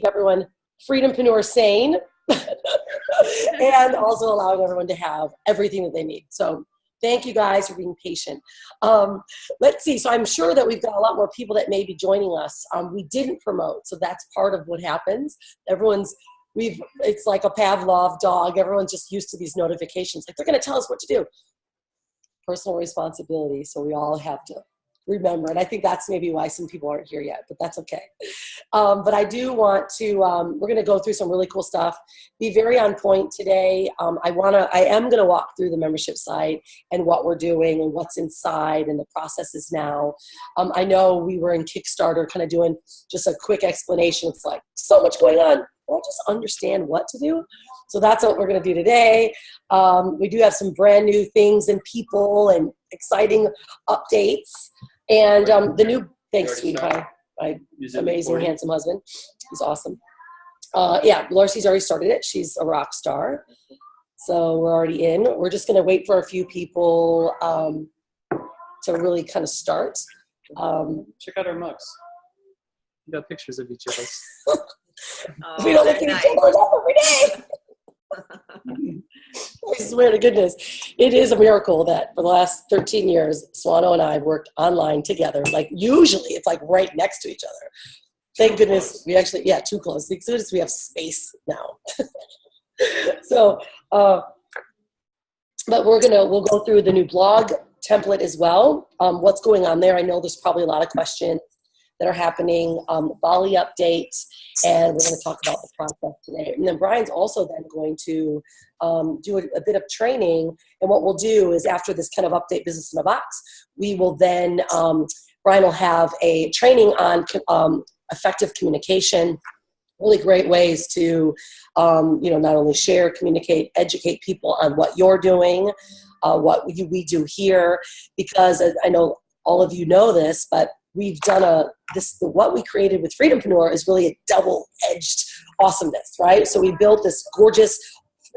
everyone freedompreneur sane and also allowing everyone to have everything that they need. So thank you guys for being patient. Let's see. So I'm sure that we've got a lot more people that may be joining us. We didn't promote, so that's part of what happens. It's like a Pavlov dog. Everyone's just used to these notifications. Like, they're going to tell us what to do. Personal responsibility. So we all have to remember. And I think that's maybe why some people aren't here yet, but that's okay. But I do want to, we're going to go through some really cool stuff. Be very on point today. I am going to walk through the membership site and what we're doing and what's inside and the processes now. I know we were in Kickstarter kind of doing just a quick explanation. It's like so much going on. I just understand what to do. So that's what we're going to do today. We do have some brand new things and people and exciting updates. And the new, thanks, sweet pie, my amazing, handsome husband. He's awesome. Yeah, Larcy's already started it. She's a rock star. So we're already in. We're just going to wait for a few people to really kind of start. Check out our mugs. We got pictures of each of us. We don't look at each other every day. I swear to goodness, it is a miracle that for the last 13 years, Swano and I have worked online together. Like, usually it's like right next to each other. Thank goodness we actually, too close. Thank goodness we have space now. So, but we'll go through the new blog template as well. What's going on there? I know there's probably a lot of questions that are happening, Bali updates, and we're going to talk about the process today. And then Brian's also then going to do a bit of training. And what we'll do is, after this kind of update business in a box, we will then, Brian will have a training on effective communication, really great ways to, not only share, communicate, educate people on what you're doing, what we do here, because I know all of you know this, but we've done what we created with Freedompreneur is really a double-edged awesomeness, right? So we built this gorgeous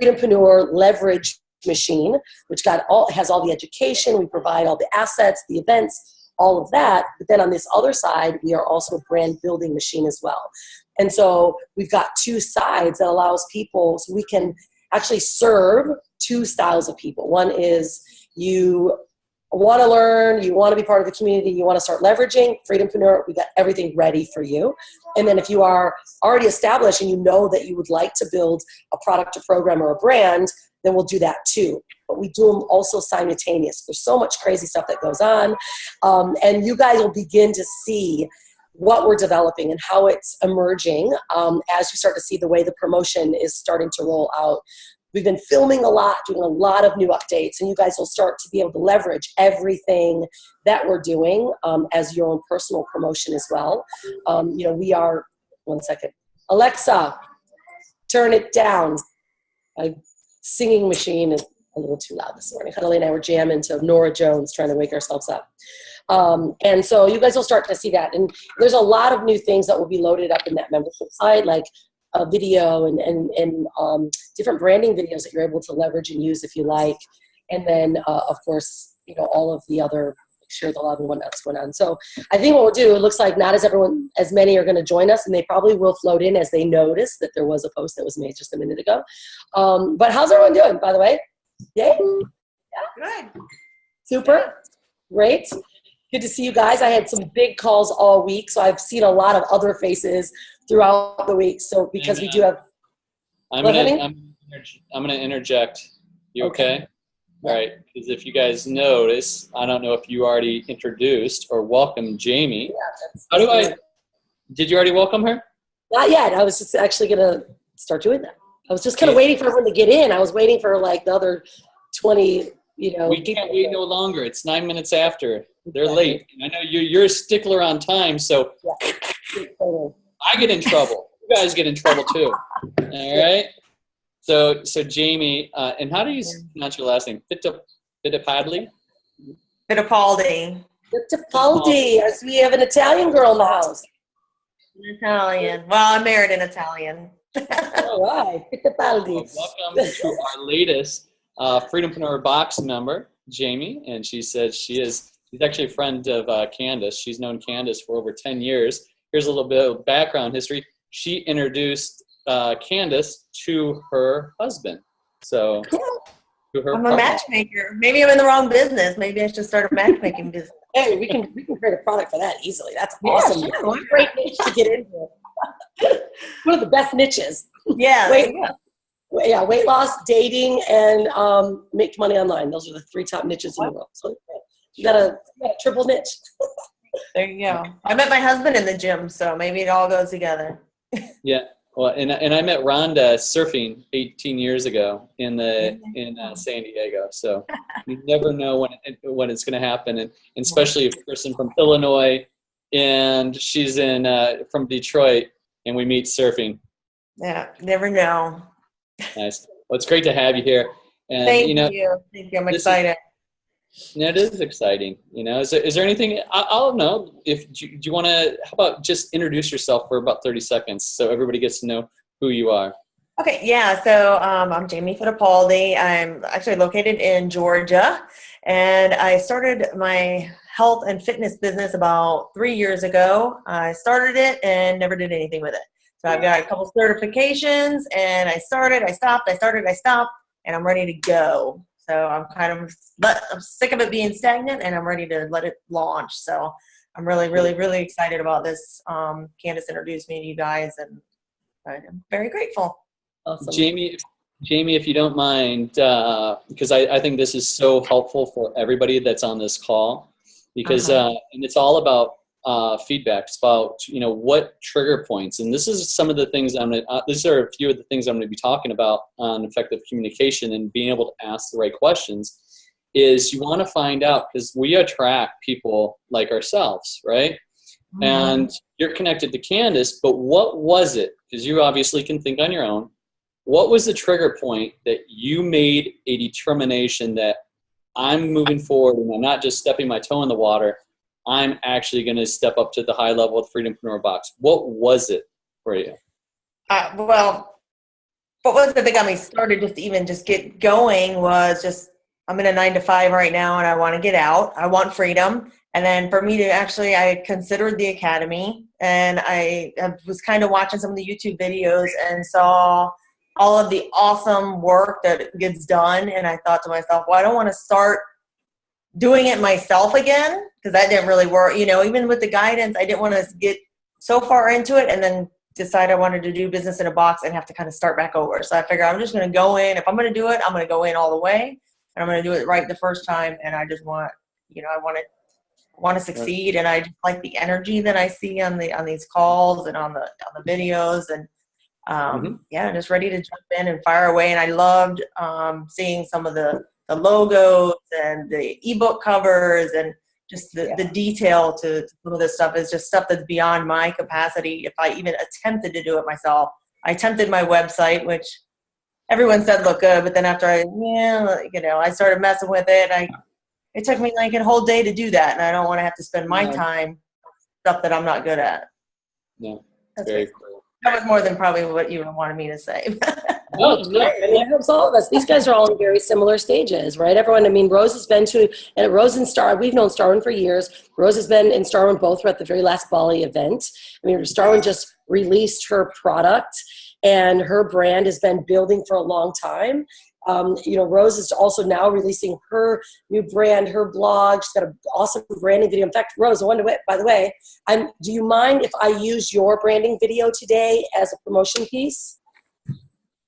Freedompreneur leverage machine, which has all the education. We provide all the assets, the events, all of that. But then on this other side, we are also a brand building machine as well. And so we've got two sides that allows people, so we can actually serve two styles of people. One is you want to learn, you want to be part of the community, you want to start leveraging Freedompreneur, we got everything ready for you. And then if you are already established and you know that you would like to build a product, a program, or a brand, then we'll do that too. But we do them also simultaneous. There's so much crazy stuff that goes on. And you guys will begin to see what we're developing and how it's emerging as you start to see the way the promotion is starting to roll out. We've been filming a lot, doing a lot of new updates, and you guys will start to be able to leverage everything that we're doing as your own personal promotion as well. We are, one second. Alexa, turn it down. My singing machine is a little too loud this morning. Hanalei and I were jamming to Nora Jones, trying to wake ourselves up. And so you guys will start to see that. And there's a lot of new things that will be loaded up in that membership side, like a video and different branding videos that you're able to leverage and use if you like. And then, of course, all of the other share the love and whatnot's going on. So I think what we'll do, it looks like not as many are going to join us, and they probably will float in as they notice that there was a post that was made just a minute ago. But how's everyone doing, by the way? Yay? Yeah? Good. Super. Great. Good to see you guys. I had some big calls all week, so I've seen a lot of other faces throughout the week. So because we do have, I'm gonna interject. You okay? All right. Because if you guys notice, I don't know if you already introduced or welcomed Jamie. Yeah, did you already welcome her? Not yet. I was just actually gonna start doing that. I was just kind of waiting for everyone to get in. I was waiting for like the other 20. We can't wait no longer. It's 9 minutes after. They're late. I know you're a stickler on time, so I get in trouble. You guys get in trouble too. All right. So Jamie, and how do you pronounce your last name? Fittipaldi? Fittipaldi. Fittipaldi. As we have an Italian girl in the house. Italian. Well, I married an Italian. All right. Fittipaldi. Welcome to our latest Freedompreneur Box member, Jamie, and she said she's actually a friend of Candace. She's known Candace for over 10 years. Here's a little bit of background history. she introduced Candace to her husband. So to her I'm a partner. matchmaker. Maybe I'm in the wrong business. Maybe I should start a matchmaking business. Hey, we can create a product for that easily. That's awesome. Yeah, sure. Great niche to get into. One of the best niches. Yeah. Weight loss, dating, and make money online. Those are the 3 top niches in the world. So you got a triple niche. There you go. I met my husband in the gym, so maybe it all goes together. Yeah. Well, and I met Rhonda surfing 18 years ago in San Diego. So you never know when it's going to happen, and especially if a person from Illinois and she's from Detroit, and we meet surfing. Yeah, never know. Nice. Well, it's great to have you here. And Thank you. Thank you. I'm excited. It is exciting. Is there anything, I'll know if, do you want to, how about just introduce yourself for about 30 seconds so everybody gets to know who you are? Okay, yeah, so I'm Jamie Fittipaldi. I'm actually located in Georgia, and I started my health and fitness business about 3 years ago. I started it and never did anything with it. So I've got a couple certifications, and I started, I stopped, and I'm ready to go. So I'm sick of it being stagnant, and I'm ready to let it launch. So I'm really, really, really excited about this. Candace introduced me to you guys, and I'm very grateful. Awesome. Jamie, if you don't mind, because I think this is so helpful for everybody that's on this call, because and it's all about feedback. It's about what trigger points, and this is some of the things these are a few of the things I'm going to be talking about on effective communication and being able to ask the right questions. Is you want to find out, because we attract people like ourselves, right? Mm-hmm. And you're connected to Candace, but what was it? Because you obviously can think on your own. What was the trigger point that you made a determination that I'm moving forward and I'm not just stepping my toe in the water, I'm actually going to step up to the high level of the Freedompreneur Box? What was it for you? Well, what was it that got me started just get going was just, I'm in a 9-to-5 right now and I want to get out. I want freedom. And then for me to I considered the academy, and I was kind of watching some of the YouTube videos and saw all of the awesome work that gets done. And I thought to myself, well, I don't want to start doing it myself again, because that didn't really work. Even with the guidance, I didn't want to get so far into it and then decide I wanted to do business in a box and have to kind of start back over. So I figured I'm just going to go in. If I'm going to do it, I'm going to go in all the way, and I'm going to do it right the first time. And I just want, I want to succeed. And I just like the energy that I see on these calls and on the videos, and just ready to jump in and fire away. And I loved seeing some of the logos and the ebook covers, and just the detail to some of this stuff is just stuff that's beyond my capacity. If I even attempted to do it myself, I attempted my website, which everyone said looked good, but then after I started messing with it, it took me like a whole day to do that, and I don't want to have to spend my time on stuff that I'm not good at. No, that's very cool. cool. That was more than probably what you wanted me to say. No, it's great. I mean, it helps all of us. These guys are all in very similar stages, right? Everyone, I mean, Rose has been and Rose and Star, we've known Starwin for years. Rose has been and Starwin both were at the very last Bali event. I mean, Starwin just released her product, and her brand has been building for a long time. Rose is also now releasing her new brand, her blog. She's got an awesome branding video. In fact, Rose, by the way, do you mind if I use your branding video today as a promotion piece?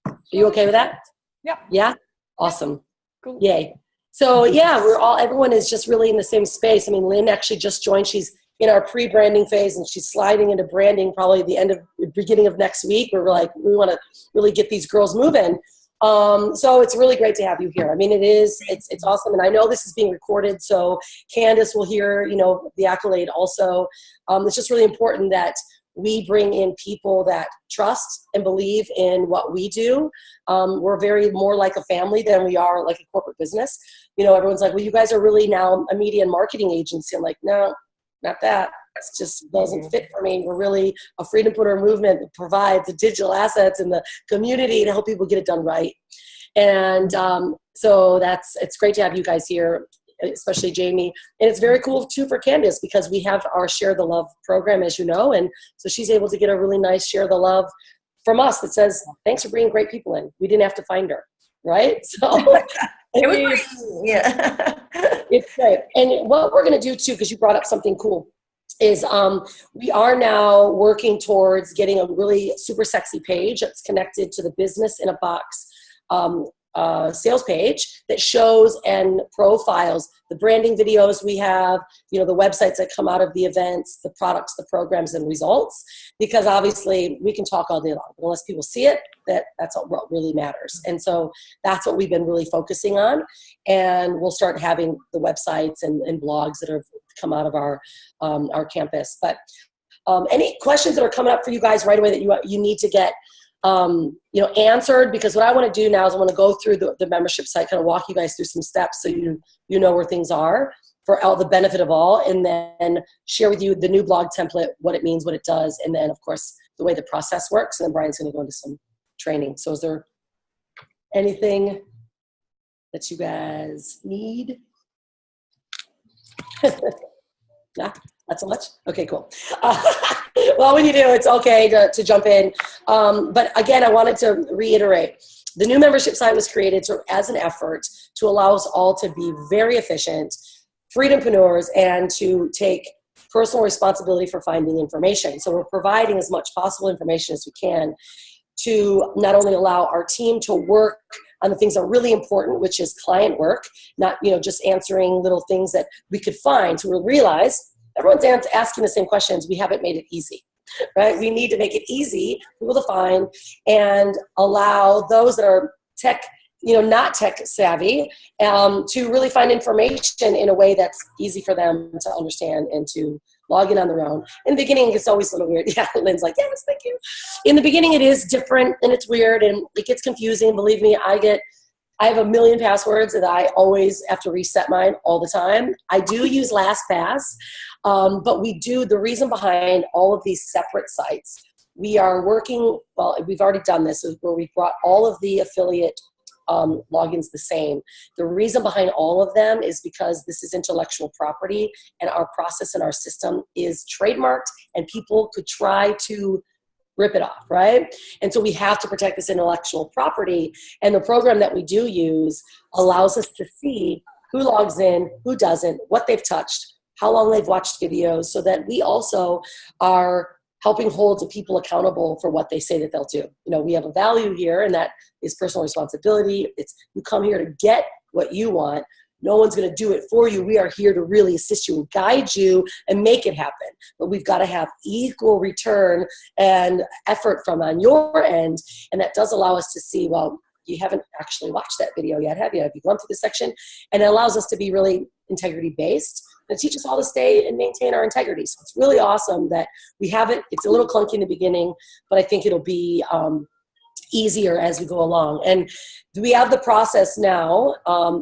Are you okay with that? Yeah. Yeah? Awesome. Cool. Yay. So yeah, everyone is just really in the same space. I mean, Lynn actually just joined. She's in our pre-branding phase, and she's sliding into branding probably the beginning of next week. We want to really get these girls moving. So it's really great to have you here. I mean, it's awesome. And I know this is being recorded, so Candace will hear, the accolade also. It's just really important that we bring in people that trust and believe in what we do. We're very more like a family than we are like a corporate business. Everyone's like, well, you guys are really now a media and marketing agency. I'm like, no, not that. It just doesn't fit for me. We're really a freedompreneur movement that provides the digital assets and the community to help people get it done right. And so it's great to have you guys here. especially Jamie. And it's very cool too for Candace, because we have our Share the Love program, as you know, and so she's able to get a really nice Share the Love from us that says, thanks for bringing great people in. We didn't have to find her, right? So it's great. And what we're going to do too, because you brought up something cool, is we are now working towards getting a really super sexy page that's connected to the Business in a Box sales page that shows and profiles the branding videos we have, you know, the websites that come out of the events, the products, the programs, and results. Because obviously we can talk all day long, but unless people see it, that's what really matters. And so that's what we've been really focusing on. And we'll start having the websites and blogs that have come out of our campus. But any questions that are coming up for you guys right away that you need to get answered? Because what I want to do now is I want to go through the membership site, kind of walk you guys through some steps so you know where things are for all the benefit of all, and then share with you the new blog template, what it means, what it does, and then of course the way the process works. And then Brian's going to go into some training. So is there anything that you guys need? Nah, not so much? Okay, cool. Well, when you do, it's okay to jump in. But again, I wanted to reiterate, the new membership site was created as an effort to allow us all to be very efficient, freedompreneurs, and to take personal responsibility for finding information. So we're providing as much possible information as we can to not only allow our team to work on the things that are really important, which is client work, not just answering little things that we could find. So we'll realize everyone's asking the same questions. We haven't made it easy, right? We need to make it easy for people to find and allow those that are not tech savvy, to really find information in a way that's easy for them to understand and to log in on their own. In the beginning, it's always a little weird. Yeah, Lynn's like, yes, thank you. In the beginning, it is different and it's weird and it gets confusing. Believe me, I have a million passwords and I always have to reset mine all the time. I do use LastPass, but the reason behind all of these separate sites, we are working, well, we've already done this, where we brought all of the affiliate logins the same. The reason behind all of them is because this is intellectual property and our process and our system is trademarked and people could try to rip it off, right? And so we have to protect this intellectual property, and the program that we do use allows us to see who logs in, who doesn't, what they've touched, how long they've watched videos, so that we also are helping hold people accountable for what they say that they'll do. We have a value here, and that is personal responsibility. It's you come here to get what you want. No one's going to do it for you. We are here to really assist you and guide you and make it happen. But we've got to have equal return and effort from on your end. And that does allow us to see, well, you haven't actually watched that video yet, have you? Have you gone through this section? And it allows us to be really integrity-based. And it teaches us all to stay and maintain our integrity. So it's really awesome that we have it. It's a little clunky in the beginning, but I think it'll be easier as we go along. And we have the process now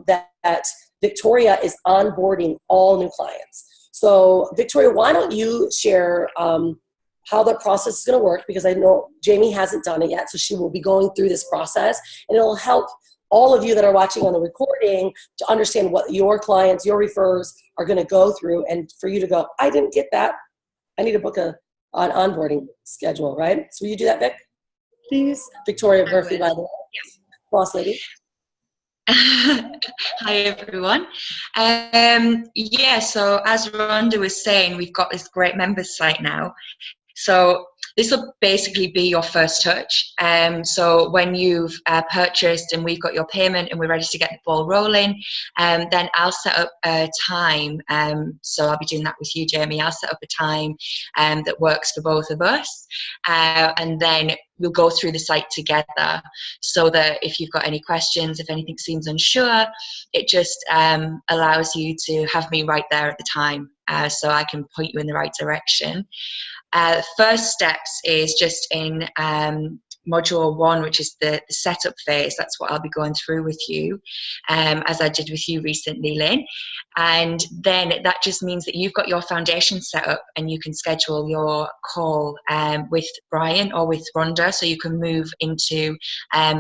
that Victoria is onboarding all new clients. So Victoria, why don't you share how the process is going to work, because I know Jamie hasn't done it yet, so she will be going through this process, and it'll help all of you that are watching on the recording to understand what your clients, your refers are going to go through, and for you to go, I didn't get that. I need to book an onboarding schedule, right? So will you do that, Vic? Please. Victoria Murphy, by the way. Yes. Boss lady. Hi everyone. So as Rhonda was saying, we've got this great members site now. So this will basically be your first touch. So when you've purchased and we've got your payment and we're ready to get the ball rolling, then I'll set up a time. So I'll be doing that with you, Jamie. I'll set up a time that works for both of us. And then we'll go through the site together, so that if you've got any questions, if anything seems unsure, it just allows you to have me right there at the time, so I can point you in the right direction. First steps is just in module 1, which is the setup phase. That's what I'll be going through with you, as I did with you recently, Lynn. And then that just means that you've got your foundation set up and you can schedule your call with Brian or with Rhonda, so you can move into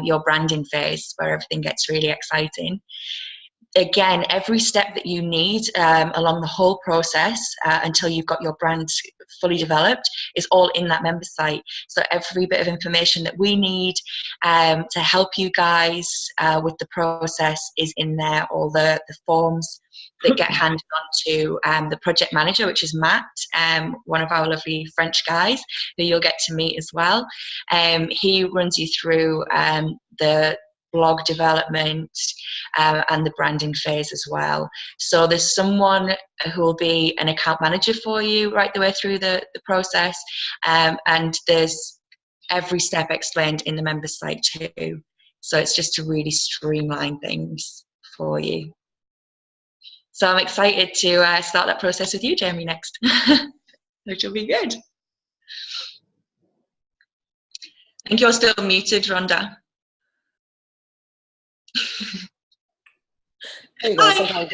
your branding phase where everything gets really exciting. again, every step that you need along the whole process until you've got your brand fully developed is all in that member site. So every bit of information that we need to help you guys with the process is in there. All the forms that get handed on to the project manager, which is Matt, one of our lovely French guys who you'll get to meet as well. He runs you through the blog development and the branding phase as well. So there's someone who will be an account manager for you right the way through the process, and there's every step explained in the member site too. So it's just to really streamline things for you. So I'm excited to start that process with you, Jamie, next, which will be good. I think you're still muted, Rhonda. There you go.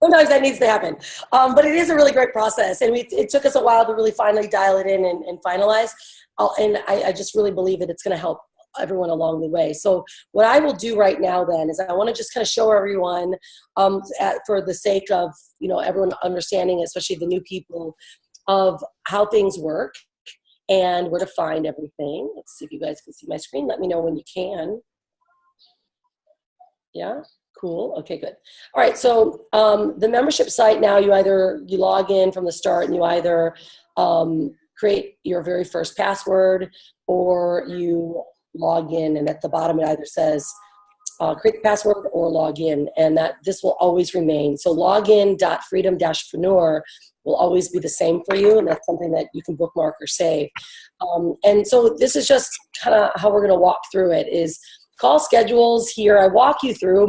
Sometimes that needs to happen. But it is a really great process. And it took us a while to really finally dial it in and finalize. And I just really believe that it's going to help everyone along the way. So what I will do right now then is I want to just kind of show everyone for the sake of, you know, everyone understanding, especially the new people, of how things work and where to find everything. Let's see if you guys can see my screen. Let me know when you can. Yeah, cool. Okay, good. All right, so the membership site now, you log in from the start and you either create your very first password or you log in, and at the bottom it either says create the password or log in, and that this will always remain. So login.freedom-preneur will always be the same for you, and that's something that you can bookmark or save. And so this is just kind of how we're going to walk through it is call schedules here. I walk you through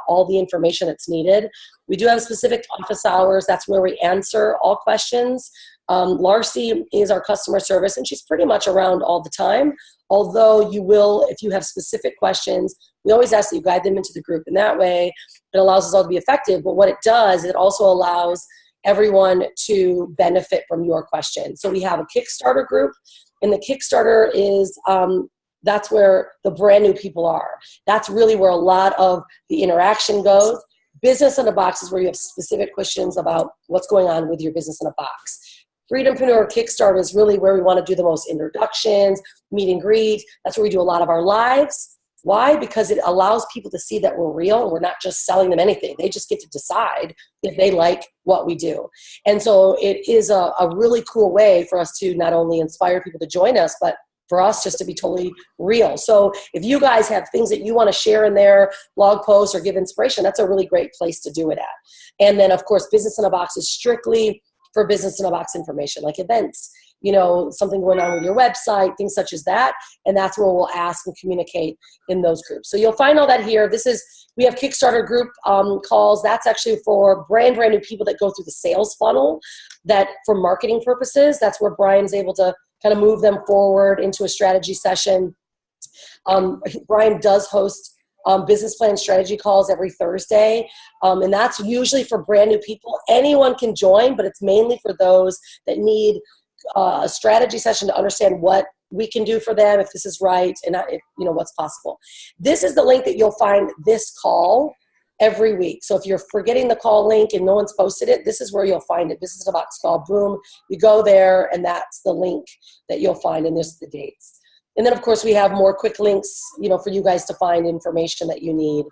all the information that's needed. We do have specific office hours. That's where we answer all questions. Larcy is our customer service, and she's pretty much around all the time. Although you will, if you have specific questions, we always ask that you guide them into the group. And that way, it allows us all to be effective. But what it does, it also allows everyone to benefit from your questions. So we have a Kickstarter group, and the Kickstarter is that's where the brand new people are. That's really where a lot of the interaction goes. Business in a Box is where you have specific questions about what's going on with your business in a box. Freedompreneur Kickstarter is really where we want to do the most introductions, meet and greet. That's where we do a lot of our lives. Why? Because it allows people to see that we're real and we're not just selling them anything. They just get to decide if they like what we do. And so it is a really cool way for us to not only inspire people to join us, but for us just to be totally real. So if you guys have things that you want to share in their blog posts or give inspiration, that's a really great place to do it at. And then, of course, Business in a Box is strictly for Business in a Box information, like events, you know, something going on with your website, things such as that. And that's where we'll ask and communicate in those groups. So you'll find all that here. We have Kickstarter group calls. That's actually for brand new people that go through the sales funnel, that for marketing purposes, that's where Brian's able to kind of move them forward into a strategy session. Brian does host business plan strategy calls every Thursday, and that's usually for brand new people. Anyone can join, but it's mainly for those that need a strategy session to understand what we can do for them, if this is right, and if, you know, what's possible. This is the link that you'll find this call every week. So if you're forgetting the call link and no one's posted it, this is where you'll find it. This is a box call, boom, you go there, and that's the link that you'll find, and there's the dates. And then, of course, we have more quick links, you know, for you guys to find information that you need,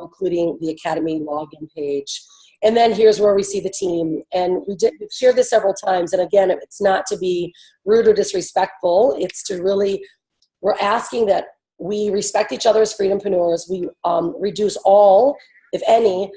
including the Academy login page. And then here's where we see the team. And we've shared this several times. And again, it's not to be rude or disrespectful. It's to really, we're asking that we respect each other as freedompreneurs. We reduce all, if any,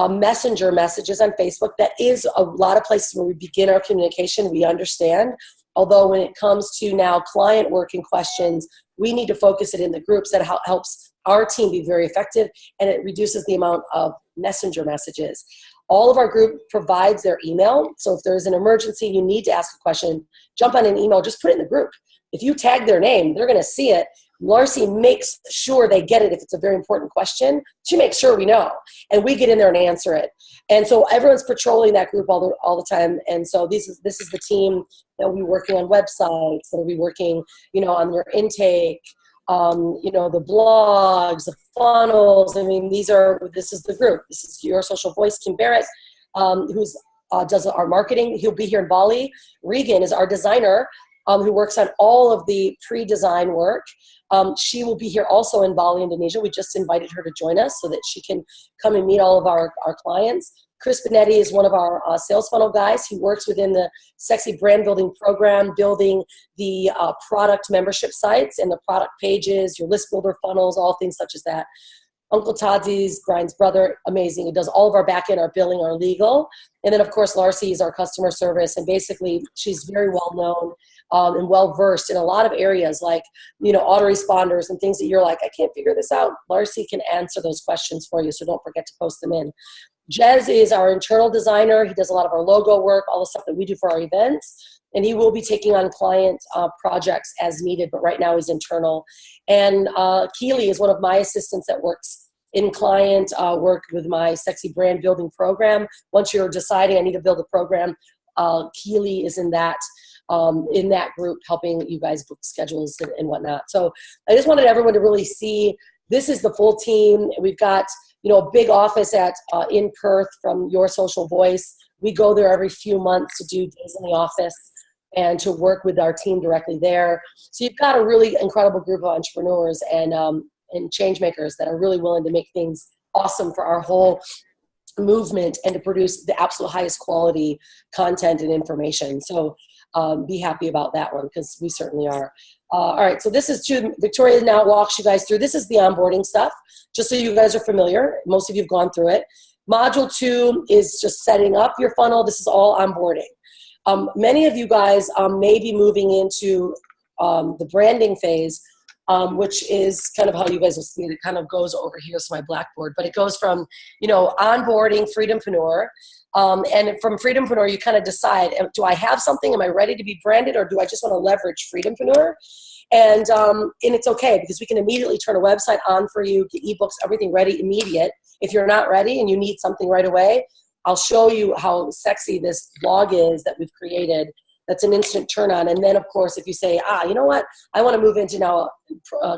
messenger messages on Facebook. That is a lot of places where we begin our communication. We understand. Although when it comes to now client work and questions, we need to focus it in the groups. That helps our team be very effective, and it reduces the amount of messenger messages. All of our group provides their email. So if there's an emergency, you need to ask a question, jump on an email, just put it in the group. If you tag their name, they're going to see it. Larcy makes sure they get it if it's a very important question. She makes sure we know, and we get in there and answer it. And so everyone's patrolling that group all the time. And so this is the team that will be working on websites, that will be working, you know, on your intake, you know, the blogs, the funnels. I mean, this is the group. This is Your Social Voice. Kim Barrett, who's does our marketing. He'll be here in Bali. Regan is our designer, who works on all of the pre-design work. She will be here also in Bali, Indonesia. We just invited her to join us so that she can come and meet all of our clients. Chris Benetti is one of our sales funnel guys. He works within the Sexy Brand Building program, building the product membership sites and the product pages, your list builder funnels, all things such as that. Uncle Tadzi's, Brian's brother, amazing. He does all of our back end, our billing, our legal. And then, of course, Larcy is our customer service. And basically, she's very well known and well versed in a lot of areas like, you know, autoresponders and things that you're like, I can't figure this out. Larcy can answer those questions for you, so don't forget to post them in. Jez is our internal designer. He does a lot of our logo work, all the stuff that we do for our events. And he will be taking on client projects as needed, but right now he's internal. And Keely is one of my assistants that works in client work with my Sexy Brand Building program. Once you're deciding I need to build a program, Keely is in that group helping you guys book schedules and whatnot. So I just wanted everyone to really see this is the full team. We've got, you know, a big office in Perth from Your Social Voice. We go there every few months to do days in the office and to work with our team directly there. So you've got a really incredible group of entrepreneurs and change makers that are really willing to make things awesome for our whole movement and to produce the absolute highest quality content and information. So be happy about that one because we certainly are. All right, so this is Victoria now walks you guys through. This is the onboarding stuff, just so you guys are familiar. Most of you have gone through it. Module 2 is just setting up your funnel. This is all onboarding. Many of you guys may be moving into the branding phase, which is kind of how you guys will see it. It kind of goes over here to my blackboard, but it goes from, you know, onboarding Freedompreneur. And from Freedompreneur, you kind of decide, do I have something? Am I ready to be branded, or do I just want to leverage Freedompreneur? And it's okay because we can immediately turn a website on for you, get ebooks, everything ready, immediate. If you're not ready and you need something right away, I'll show you how sexy this blog is that we've created. That's an instant turn on. And then, of course, if you say, you know what, I want to move into now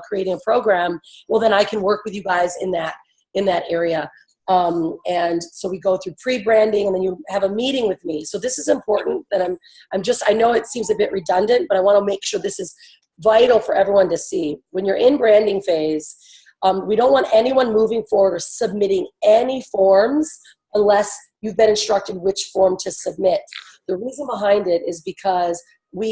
creating a program, well, then I can work with you guys in that area. And so we go through pre-branding, and then you have a meeting with me. So this is important that I know it seems a bit redundant, but I want to make sure this is vital for everyone to see. When you're in branding phase, we don't want anyone moving forward or submitting any forms unless you've been instructed which form to submit. The reason behind it is because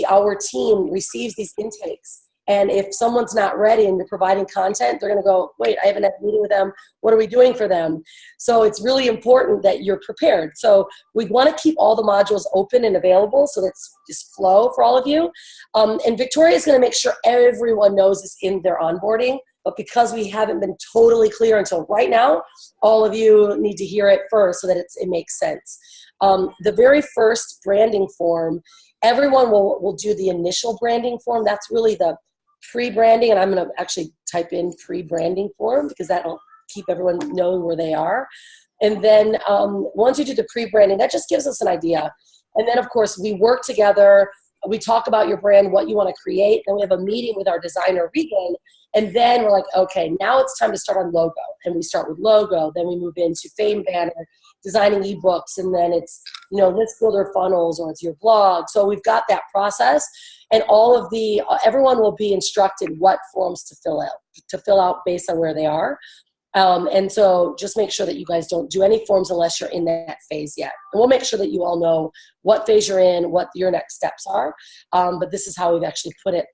our team receives these intakes. And if someone's not ready and you're providing content, they're going to go, wait, I haven't had a meeting with them. What are we doing for them? So it's really important that you're prepared. So we want to keep all the modules open and available so that's just flow for all of you. And Victoria is going to make sure everyone knows this in their onboarding. But because we haven't been totally clear until right now, all of you need to hear it first so that it makes sense. The very first branding form, everyone will do the initial branding form. That's really the pre-branding, and I'm going to actually type in pre-branding form because that'll keep everyone knowing where they are. And then once you do the pre-branding, that just gives us an idea. And then, of course, we work together. We talk about your brand, what you want to create. Then we have a meeting with our designer, Regan. And then we're like, okay, now it's time to start on logo. And we start with logo. Then we move into fame banner, designing ebooks. And then it's, you know, list builder funnels, or it's your blog. So we've got that process. And all of everyone will be instructed what forms to fill out based on where they are. And so just make sure that you guys don't do any forms unless you're in that phase yet. And we'll make sure that you all know what phase you're in, what your next steps are. But this is how we've actually put it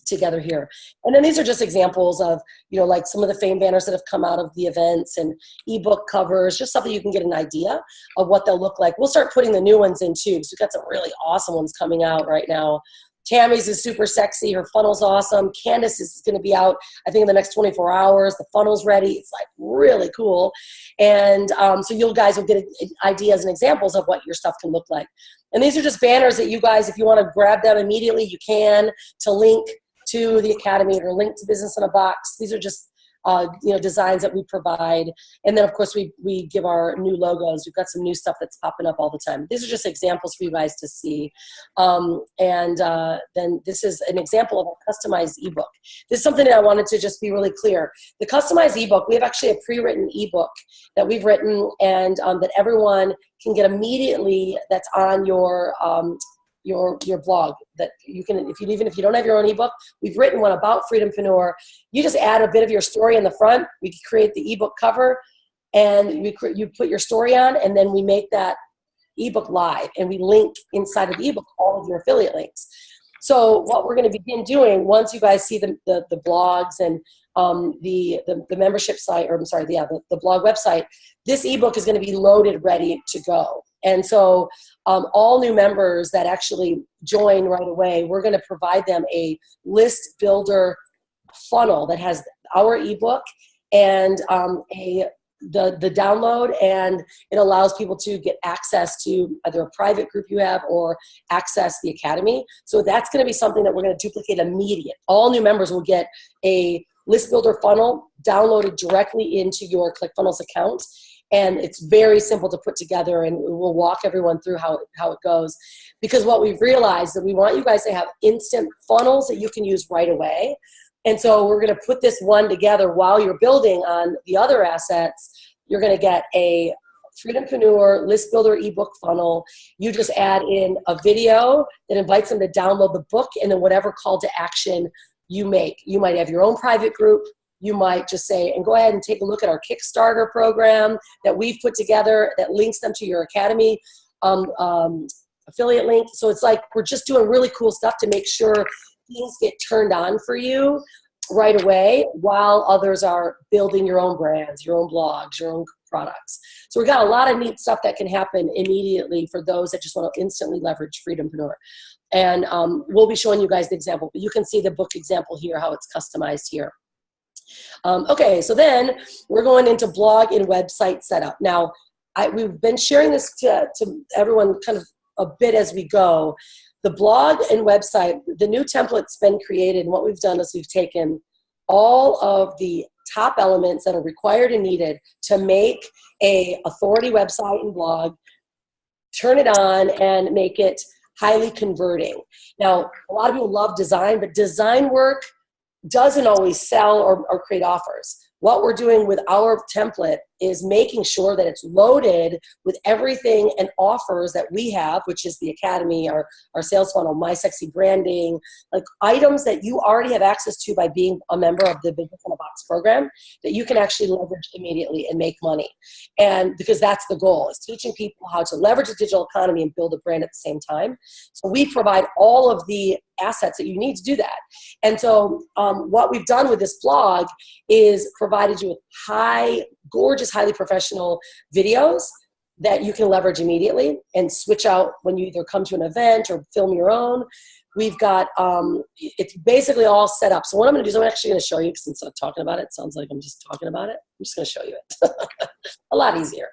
together here. And then these are just examples of, you know, like some of the fame banners that have come out of the events and ebook covers, just so that you can get an idea of what they'll look like. We'll start putting the new ones in too, because we've got some really awesome ones coming out right now. Tammy's is super sexy. Her funnel's awesome. Candace is going to be out, I think, in the next 24 hours. The funnel's ready. It's like really cool. And so you guys will get ideas and examples of what your stuff can look like. And these are just banners that you guys, if you want to grab them immediately, you can, to link to the Academy or link to Business in a Box. These are just designs that we provide. And then, of course, we give our new logos. We've got some new stuff that's popping up all the time. These are just examples for you guys to see. Then this is an example of a customized ebook. This is something that I wanted to just be really clear. The customized ebook, we have actually a pre-written ebook that we've written and that everyone can get immediately. That's on your blog, that you can, even if you don't have your own ebook, we've written one about Freedompreneur. You just add a bit of your story in the front. We create the ebook cover, and you put your story on, and then we make that ebook live, and we link inside of the ebook all of your affiliate links. So what we're going to begin doing once you guys see the blogs and the membership site, or I'm sorry, the blog website, this ebook is going to be loaded, ready to go. And so all new members that actually join right away, we're going to provide them a list builder funnel that has our ebook and the download, and it allows people to get access to either a private group you have or access the academy. So that's going to be something that we're going to duplicate immediate. All new members will get a list builder funnel downloaded directly into your ClickFunnels account. And it's very simple to put together, and we'll walk everyone through how it goes. Because what we've realized is that we want you guys to have instant funnels that you can use right away. And so we're going to put this one together while you're building on the other assets. You're going to get a Freedompreneur list builder ebook funnel. You just add in a video that invites them to download the book, and then whatever call to action you make. You might have your own private group. You might just say, and go ahead and take a look at our Kickstarter program that we've put together that links them to your academy affiliate link. So it's like we're just doing really cool stuff to make sure things get turned on for you right away while others are building your own brands, your own blogs, your own products. So we've got a lot of neat stuff that can happen immediately for those that just want to instantly leverage Freedompreneur. And we'll be showing you guys the example, but you can see the book example here, how it's customized here. Okay, so then we're going into blog and website setup. Now, we've been sharing this to everyone kind of a bit as we go. The blog and website, the new template's been created, and what we've done is we've taken all of the top elements that are required and needed to make a authority website and blog, turn it on, and make it highly converting. Now, a lot of people love design, but design work doesn't always sell or create offers. What we're doing with our template is making sure that it's loaded with everything and offers that we have, which is the academy, our sales funnel, My Sexy Branding, like items that you already have access to by being a member of the Business in a Box program that you can actually leverage immediately and make money. And because that's the goal, is teaching people how to leverage the digital economy and build a brand at the same time. So we provide all of the assets that you need to do that. And so what we've done with this blog is provided you with gorgeous, highly professional videos that you can leverage immediately and switch out when you either come to an event or film your own. We've got, it's basically all set up. So what I'm going to do is I'm actually going to show you, because instead of talking about it, it sounds like I'm just talking about it. I'm just going to show you it. A lot easier.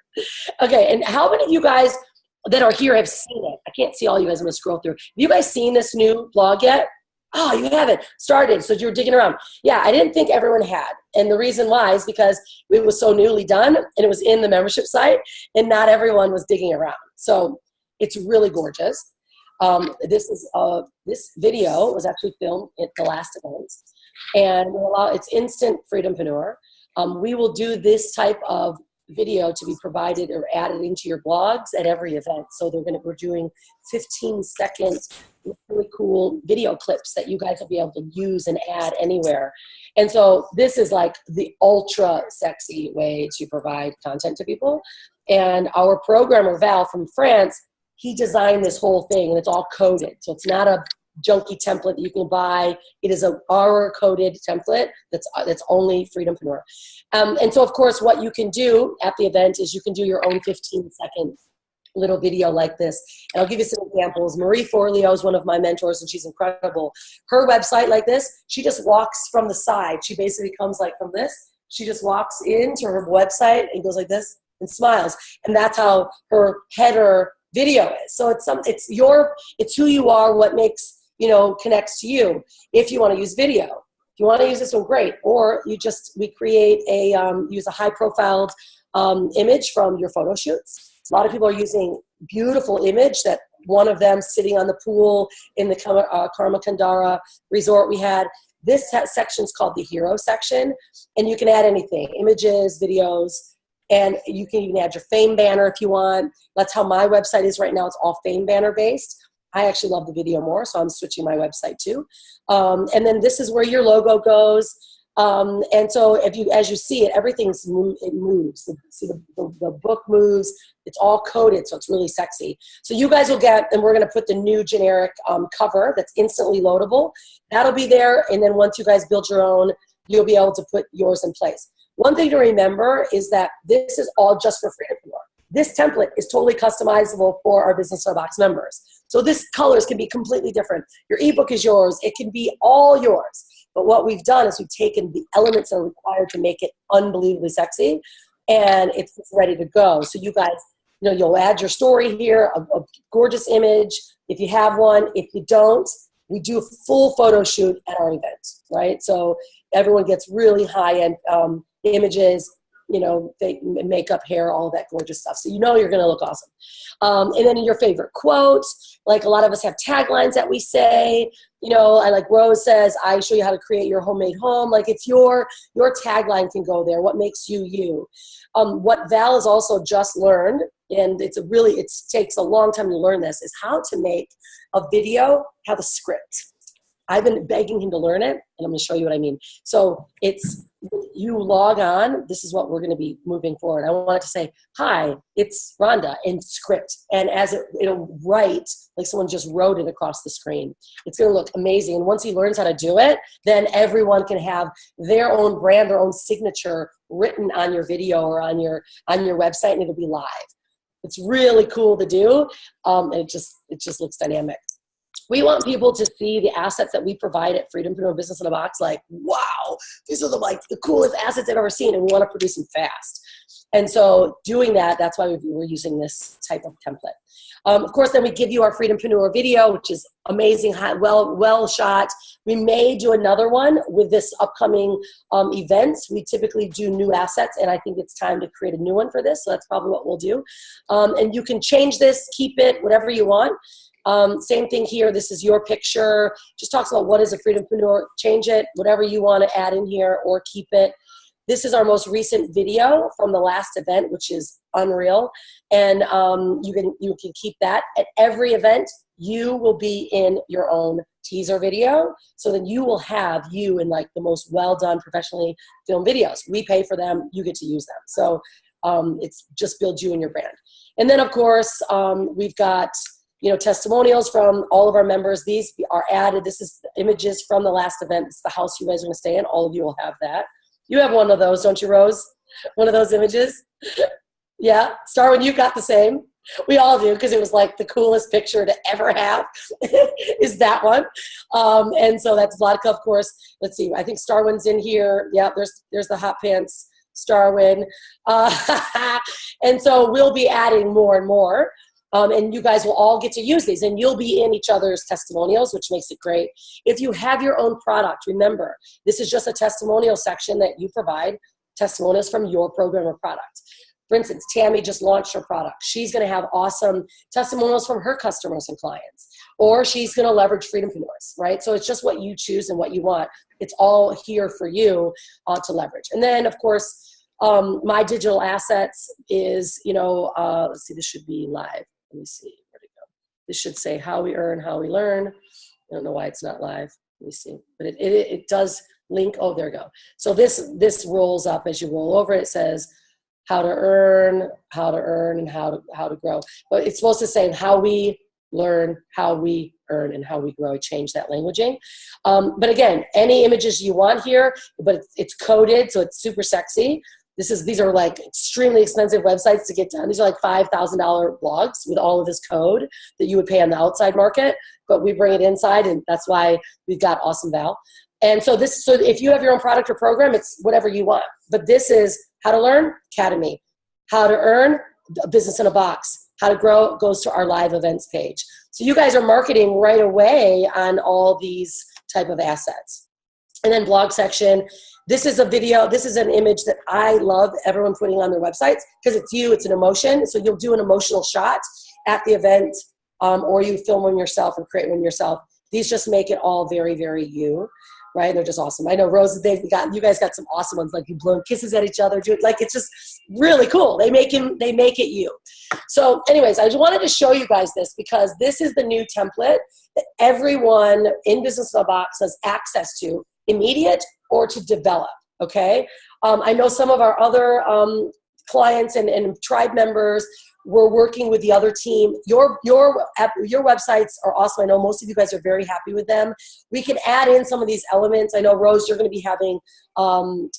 Okay, and how many of you guys that are here have seen it? I can't see all you guys. I'm going to scroll through. Have you guys seen this new blog yet? Oh, you haven't started, so you're digging around. Yeah, I didn't think everyone had. And the reason why is because it was so newly done, and it was in the membership site, and not everyone was digging around. So it's really gorgeous. This video was actually filmed at the last event, and it's instant Freedompreneur. We will do this type of video to be provided or added into your blogs at every event. So we're doing 15-second really cool video clips that you guys will be able to use and add anywhere. And so this is like the ultra sexy way to provide content to people. And our programmer, Val from France, he designed this whole thing, and it's all coded. So it's not a junky template that you can buy. It is our coded template that's only Freedompreneur. And so, of course, what you can do at the event is you can do your own 15-second little video like this. And I'll give you some examples. Marie Forleo is one of my mentors, and she's incredible. Her website like this, she just walks from the side. She basically comes like from this. She just walks into her website and goes like this and smiles. And that's how her header video is. So it's who you are, what makes, connects to you if you want to use video. If you want to use this one, great. Or we create use a high profiled image from your photo shoots. A lot of people are using beautiful image, that one of them sitting on the pool in the Karma Kandara resort we had. This section is called the hero section, and you can add anything, images, videos, and you can even add your fame banner if you want. That's how my website is right now. It's all fame banner based. I actually love the video more, so I'm switching my website too. And then this is where your logo goes. And so as you see it, it moves. The book moves. It's all coded, so it's really sexy. So you guys will get, and we're going to put the new generic cover that's instantly loadable. That'll be there, and then once you guys build your own, you'll be able to put yours in place. One thing to remember is that this is all just for Freedompreneur. This template is totally customizable for our Business in a Box members. So this colors can be completely different. Your ebook is yours. It can be all yours. But what we've done is we've taken the elements that are required to make it unbelievably sexy, and it's ready to go. So you guys, you'll add your story here, a gorgeous image if you have one. If you don't, we do a full photo shoot at our event, right? So everyone gets really high-end images, makeup, hair, all that gorgeous stuff. So you're going to look awesome. And then your favorite quotes, like a lot of us have taglines that we say. I like Rose says, I show you how to create your homemade home. Like it's your tagline can go there. What makes you you? What Val has also just learned, and it takes a long time to learn this, is how to make a video have a script. I've been begging him to learn it, and I'm going to show you what I mean. So you log on. This is what we're going to be moving forward. I want it to say, hi, it's Rhonda, in script. And as it'll write, like someone just wrote it across the screen. It's going to look amazing. And once he learns how to do it, then everyone can have their own brand, their own signature written on your video or on your website, and it'll be live. It's really cool to do. And it just looks dynamic. We want people to see the assets that we provide at Freedompreneur Business in a Box. Like, wow, these are the coolest assets I've ever seen, and we want to produce them fast. And so doing that, that's why we're using this type of template. Of course, then we give you our Freedompreneur video, which is amazing, well shot. We may do another one with this upcoming event. We typically do new assets, and I think it's time to create a new one for this, so that's probably what we'll do. And you can change this, keep it, whatever you want. Same thing here. This is your picture. Just talks about what is a Freedompreneur. Change it, whatever you want to add in here, or keep it. This is our most recent video from the last event, which is unreal. And you can keep that. At every event, you will be in your own teaser video. So then you will have you in like the most well done, professionally filmed videos. We pay for them. You get to use them. So it's just builds you and your brand. And then of course, we've got testimonials from all of our members. These are added. This is images from the last event. It's the house you guys are going to stay in. All of you will have that. You have one of those, don't you, Rose? One of those images? Yeah. Starwin, you got the same. We all do, because it was like the coolest picture to ever have is that one. And so that's vodka, of course. Let's see. I think Starwin's in here. Yeah, there's the hot pants Starwin. And so we'll be adding more and more. And you guys will all get to use these, and you'll be in each other's testimonials, which makes it great. If you have your own product, remember, this is just a testimonial section that you provide testimonials from your program or product. For instance, Tammy just launched her product. She's going to have awesome testimonials from her customers and clients, or she's going to leverage Freedompreneurs, right? So it's just what you choose and what you want. It's all here for you to leverage. And then, of course, my digital assets is, let's see, this should be live. Let me see, where'd it go? This should say how we earn, how we learn. I don't know why it's not live. Let me see, but it does link. Oh, there we go. So this rolls up as you roll over. It says how to earn, and how to grow. But it's supposed to say how we learn, how we earn, and how we grow. I change that languaging. But again, any images you want here, but it's coded, so it's super sexy. These are like extremely expensive websites to get done. These are like $5,000 blogs with all of this code that you would pay on the outside market, but we bring it inside, and that's why we've got awesome Val. And so if you have your own product or program, it's whatever you want. But this is how to learn, Academy. How to earn, Business in a Box. How to grow goes to our live events page. So you guys are marketing right away on all these type of assets. And then blog section. This is a video. This is an image that I love everyone putting on their websites because it's you. It's an emotion. So you'll do an emotional shot at the event, or you film one yourself or create one yourself. These just make it all very, very you, right? They're just awesome. I know Rose, you guys got some awesome ones, like you blowing kisses at each other. Like it's just really cool. They make it you. So anyways, I just wanted to show you guys this because this is the new template that everyone in Business in a Box has access to, immediate or to develop, okay? I know some of our other clients and tribe members were working with the other team. Your websites are awesome. I know most of you guys are very happy with them. We can add in some of these elements. I know, Rose, you're going to be having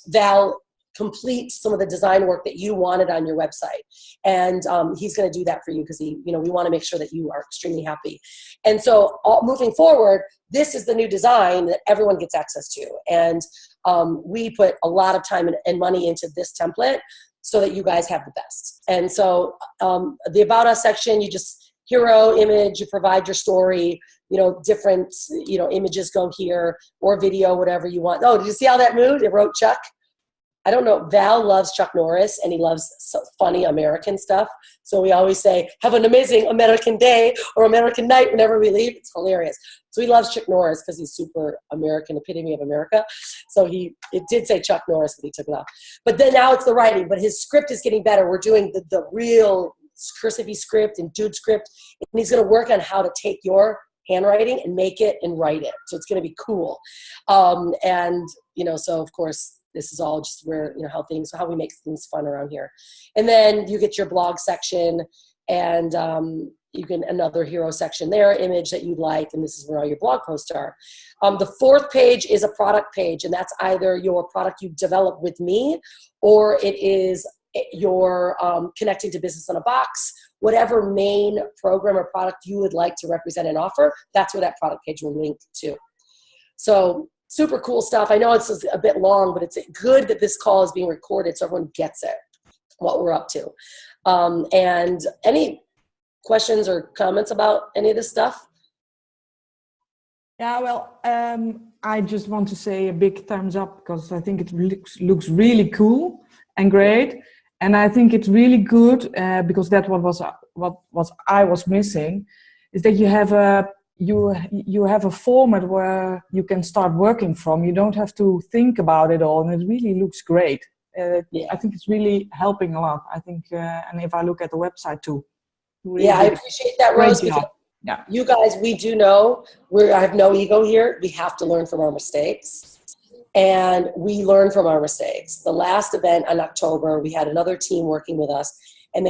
Val complete some of the design work that you wanted on your website. And he's going to do that for you because we want to make sure that you are extremely happy. And so moving forward, this is the new design that everyone gets access to. And we put a lot of time and money into this template so that you guys have the best. And so the About Us section, you just hero image, you provide your story, different, images go here, or video, whatever you want. Oh, did you see how that moved? It wrote Chuck. I don't know. Val loves Chuck Norris, and he loves funny American stuff. So we always say, have an amazing American day or American night whenever we leave. It's hilarious. So he loves Chuck Norris because he's super American, epitome of America. So it did say Chuck Norris, but he took it off. But then now it's the writing, but his script is getting better. We're doing the real cursive script and dude script, and he's going to work on how to take your handwriting and make it and write it. So it's going to be cool. So of course, this is all just how we make things fun around here. And then you get your blog section, and you can another hero section there, image that you'd like, and this is where all your blog posts are. The fourth page is a product page, and that's either your product you develop with me, or it is your connecting to Business in a Box, whatever main program or product you would like to represent and offer, that's where that product page will link to. So super cool stuff. I know it's a bit long, but it's good that this call is being recorded so everyone gets it, what we're up to. And any questions or comments about any of this stuff? Yeah, well, I just want to say a big thumbs up because I think it looks really cool and great. And I think it's really good because that's what I was missing, is that you have a format where you can start working from. You don't have to think about it all, and it really looks great. I think it's really helping a lot. I think, and if I look at the website too. Really I appreciate that, Rose. Yeah. You guys, we do know, I have no ego here. We have to learn from our mistakes. And we learn from our mistakes. The last event in October, we had another team working with us, and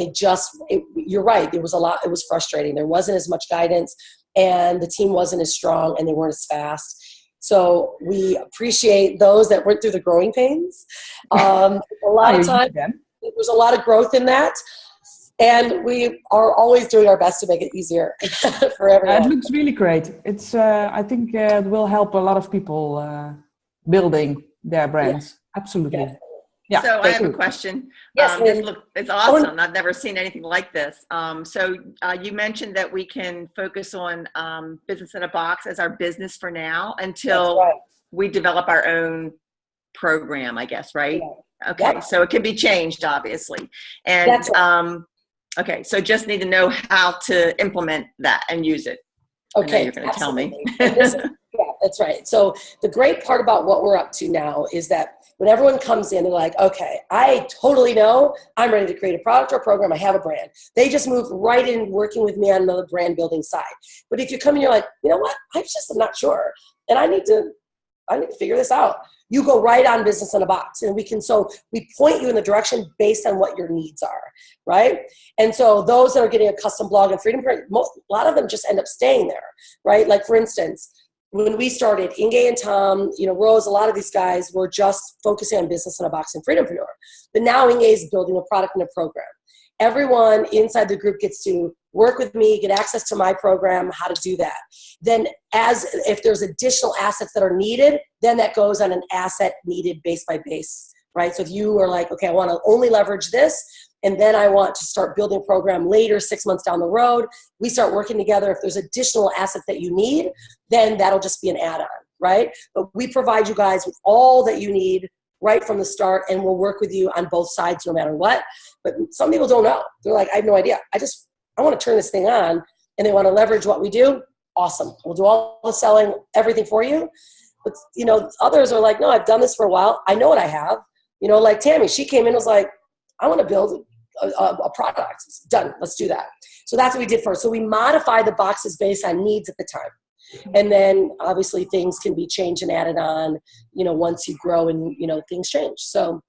you're right, it was frustrating. There wasn't as much guidance, and the team wasn't as strong, and they weren't as fast. So we appreciate those that went through the growing pains. A lot of time, there was a lot of growth in that. And we are always doing our best to make it easier for everyone. It looks really great. It's, I think it will help a lot of people building their brands. Yeah. Absolutely. Yeah. Yeah, so I have a question. Yes, it's awesome. I've never seen anything like this. So you mentioned that we can focus on Business in a Box as our business for now until we develop our own program, I guess, right? Yeah. Okay, yep. So it can be changed, obviously. And okay, so just need to know how to implement that and use it. Okay, you're going to tell me. Yeah, that's right. So the great part about what we're up to now is that when everyone comes in, they're like, okay, I totally know I'm ready to create a product or a program. I have a brand. They just moved right in working with me on another brand building side. But if you come in, you're like, you know what? I'm not sure. And I need to figure this out. You go right on Business in a Box, and we point you in the direction based on what your needs are, right? And so those that are getting a custom blog and Freedom Print, a lot of them just end up staying there, right? Like for instance, when we started, Inge and Tom, Rose, a lot of these guys were just focusing on Business in a Box and Freedompreneur. But now Inge is building a product and a program. Everyone inside the group gets to work with me, get access to my program, how to do that. Then if there's additional assets that are needed, then that goes on an asset needed base by base, right? So if you are like, okay, I want to only leverage this, and then I want to start building a program later, 6 months down the road, we start working together. If there's additional assets that you need, then that'll just be an add-on, right? But we provide you guys with all that you need right from the start, and we'll work with you on both sides no matter what. But some people don't know. They're like, I have no idea. I want to turn this thing on, and they want to leverage what we do. Awesome. We'll do all the selling, everything for you. But, you know, others are like, no, I've done this for a while. I know what I have. You know, like Tammy, she came in and was like, I want to build a product. It's done. Let's do that. So that's what we did first. So we modified the boxes based on needs at the time. And then obviously things can be changed and added on, you know, once you grow and, you know, things change. So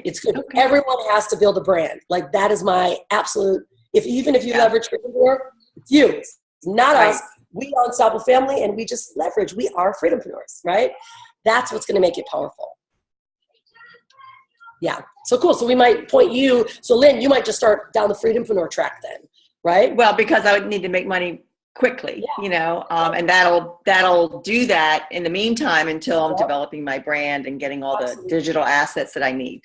it's good. Okay. Everyone has to build a brand. Like that is my absolute, even if you leverage Freedompreneur, it's you. It's not us. We are Unstoppable Family, and we just leverage. We are Freedompreneurs, right? That's what's going to make it powerful. Yeah. So cool. So we might point you. So Lynn, you might just start down the Freedompreneur track then, right? Well, because I would need to make money quickly, you know, and that'll do that in the meantime until I'm developing my brand and getting all the digital assets that I need.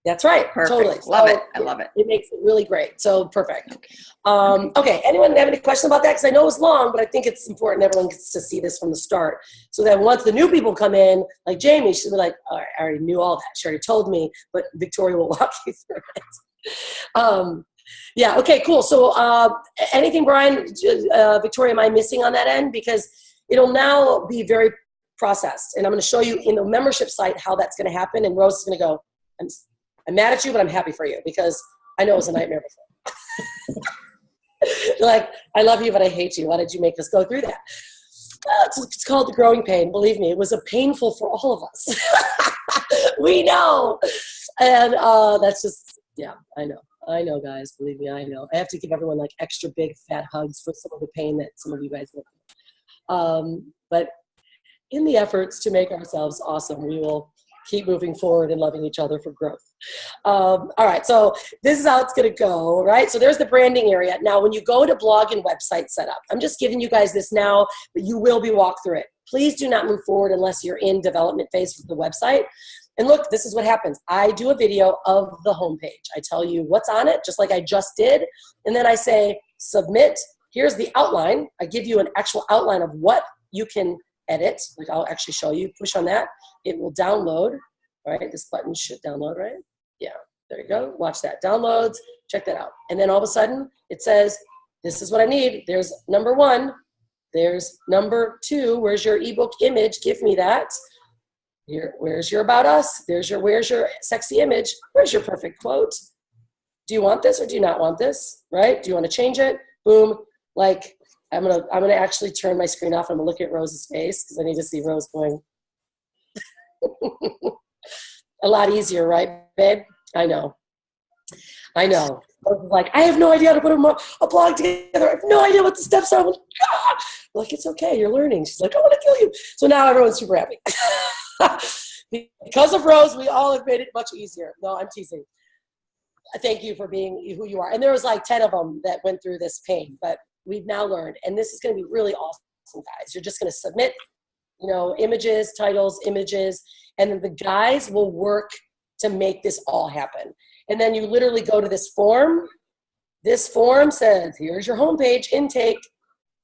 That's right. Perfect. Totally. Love it. I love it. It makes it really great. So perfect. Okay. Anyone have any questions about that? Because I know it's long, but I think it's important everyone gets to see this from the start. So then once the new people come in, like Jamie, she'll be like, oh, I already knew all that. She already told me, but Victoria will walk you through it. Yeah. Okay, cool. So anything, Brian, Victoria, am I missing on that end? Because it'll now be very processed. And I'm going to show you in the membership site how that's going to happen. And Rose is going to go, I'm mad at you, but I'm happy for you because I know it was a nightmare before. You're like, I love you, but I hate you. Why did you make us go through that? It's called the growing pain. Believe me, it was a painful for all of us. We know. And that's just, yeah, I know, guys. Believe me, I know. I have to give everyone like extra big fat hugs for some of the pain that some of you guys go through. But in the efforts to make ourselves awesome, we will keep moving forward and loving each other for growth. All right, so this is how it's going to go, right? So there's the branding area. Now, when you go to blog and website setup, I'm just giving you guys this now, but you will be walked through it. Please do not move forward unless you're in development phase for the website. And look, this is what happens. I do a video of the homepage. I tell you what's on it, just like I just did. And then I say, submit. Here's the outline. I give you an actual outline of what you can edit. Like I'll actually show you. Push on that. It will download. All right, this button should download, right? Yeah, there you go. Watch that. Downloads. Check that out. And then all of a sudden, it says, this is what I need. There's number 1. There's number 2. Where's your ebook image? Give me that. Here, where's your about us? Where's your sexy image? Where's your perfect quote? Do you want this or do you not want this? Right? Do you want to change it? Boom. Like I'm gonna actually turn my screen off. I'm gonna look at Rose's face because I need to see Rose going. A lot easier, right, babe? I know. Rose is like, I have no idea how to put a blog together. I have no idea what the steps are. I'm like, it's okay. You're learning. She's like, I want to kill you. So now everyone's super happy. Because of Rose, we all have made it much easier. No, I'm teasing. Thank you for being who you are. And there was like 10 of them that went through this pain, but we've now learned, and this is going to be really awesome, guys. You're just going to submit, images, titles, images, and then the guys will work to make this all happen. And then you literally go to this form. This form says, here's your homepage, intake,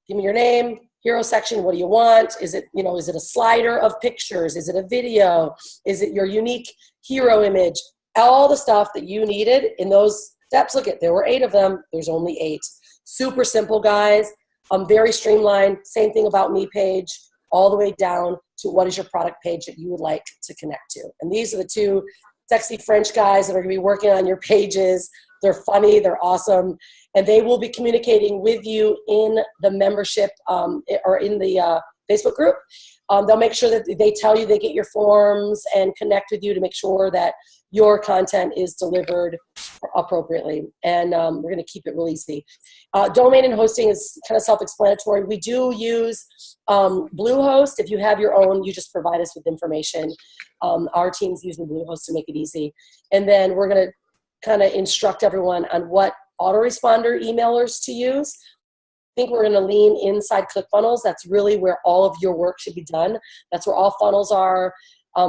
give me your name, hero section, what do you want? Is it a slider of pictures? Is it a video? Is it your unique hero image? All the stuff that you needed in those steps. Look there were 8 of them. There's only 8. Super simple, guys. Very streamlined. Same thing about me page, all the way down to what is your product page that you would like to connect to. And these are the 2 sexy French guys that are going to be working on your pages. They're funny. They're awesome. And they will be communicating with you in the membership or in the Facebook group. They'll make sure that they tell you they get your forms and connect with you to make sure that your content is delivered appropriately. And we're going to keep it real easy. Domain and hosting is kind of self-explanatory. We do use Bluehost. If you have your own, you just provide us with information. Our team's using Bluehost to make it easy. And then we're going to kind of instruct everyone on what autoresponder emailers to use. I think we're going to lean inside ClickFunnels. That's really where all of your work should be done. That's where all funnels are.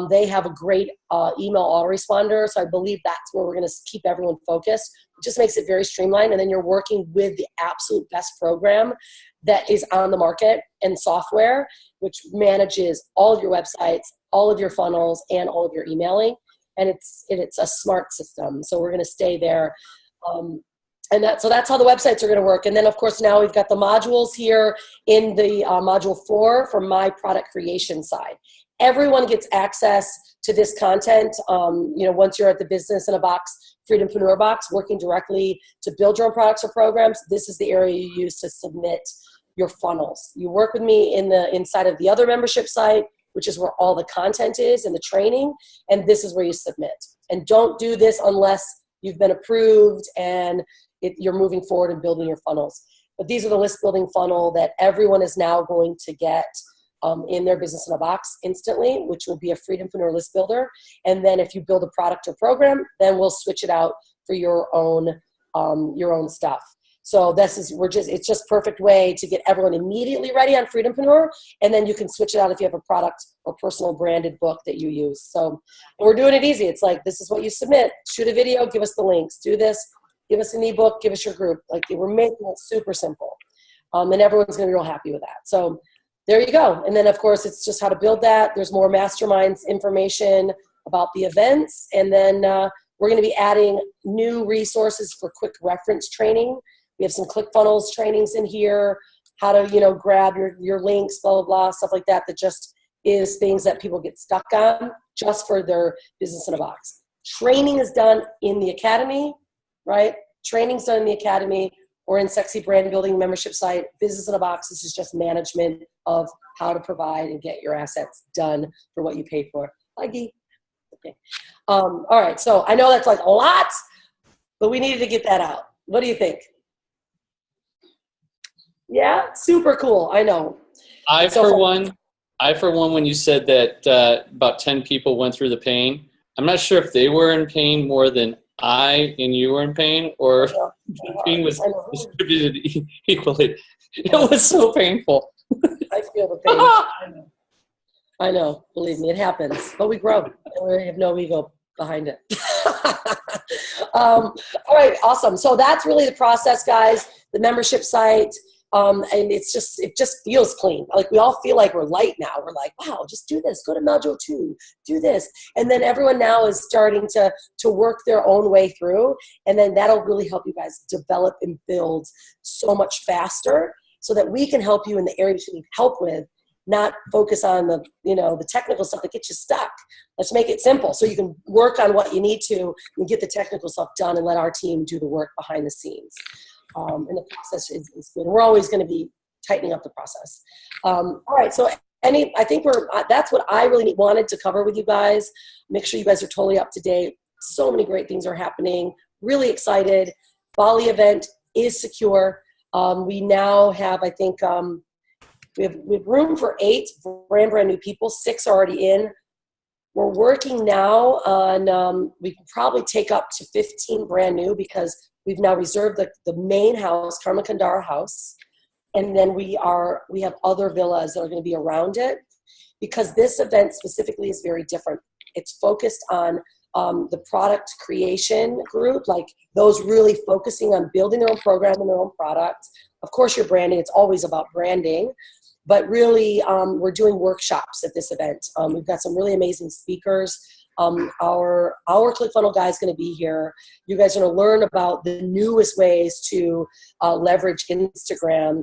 They have a great email autoresponder, so I believe that's where we're going to keep everyone focused. It just makes it very streamlined. And then you're working with the absolute best program that is on the market and software, which manages all of your websites, all of your funnels, and all of your emailing. And it's a smart system. So we're going to stay there. So that's how the websites are going to work. And then, of course, now we've got the modules here in the module 4 for my product creation side. Everyone gets access to this content. Once you're at the Business in a Box, Freedompreneur box, working directly to build your own products or programs, this is the area you use to submit your funnels. You work with me inside of the other membership site, which is where all the content is and the training, and this is where you submit. And don't do this unless you've been approved and you're moving forward and building your funnels. But these are the list building funnel that everyone is now going to get in their Business in a Box instantly, which will be a Freedompreneur list builder. And then if you build a product or program, then we'll switch it out for your own stuff. So it's just perfect way to get everyone immediately ready on Freedompreneur, and then you can switch it out if you have a product or personal branded book that you use. So we're doing it easy. It's like, this is what you submit. Shoot a video, give us the links. Do this, give us an ebook, give us your group. Like, we're making it super simple. And everyone's going to be real happy with that. So there you go. And then, of course, it's just how to build that. There's more masterminds information about the events. And then we're going to be adding new resources for quick reference training. We have some ClickFunnels trainings in here, how to, grab your links, blah, blah, blah, stuff like that. That just is things that people get stuck on just for their Business in a Box. Training is done in the academy, right? Training's done in the academy or in Sexy Brand Building membership site. Business in a Box, this is just management of how to provide and get your assets done for what you pay for. Hi, Guy. Okay. All right, so I know that's like a lot, but we needed to get that out. What do you think? Yeah, super cool. I know. I for one, when you said that about 10 people went through the pain, I'm not sure if they were in pain more than I and you were in pain, or the pain was distributed equally. It was so painful. I feel the pain. I know. Believe me, it happens. But we grow, and we have no ego behind it. All right, awesome. So that's really the process, guys. The membership site. And it just feels clean. Like, we all feel like we're light now. We're like, wow, just do this. Go to module 2, do this. And then everyone now is starting to work their own way through. And then that'll really help you guys develop and build so much faster, so that we can help you in the areas you need help with, not focus on the technical stuff that gets you stuck. Let's make it simple so you can work on what you need to and get the technical stuff done, and let our team do the work behind the scenes. And the process is good. We're always going to be tightening up the process. All right, so I think that's what I really wanted to cover with you guys. Make sure you guys are totally up to date. So many great things are happening. Really excited. Bali event is secure. We now have, I think, we have room for 8 brand new people. 6 are already in. We're working now on, we can probably take up to 15 brand new, because we've now reserved the main house, Karma Kandara house. And then we have other villas that are going to be around it, because this event specifically is very different. It's focused on the product creation group, like those really focusing on building their own program and their own product. Of course, your branding, it's always about branding. But really, we're doing workshops at this event. We've got some really amazing speakers. Our ClickFunnels guy is going to be here. You guys are going to learn about the newest ways to leverage Instagram.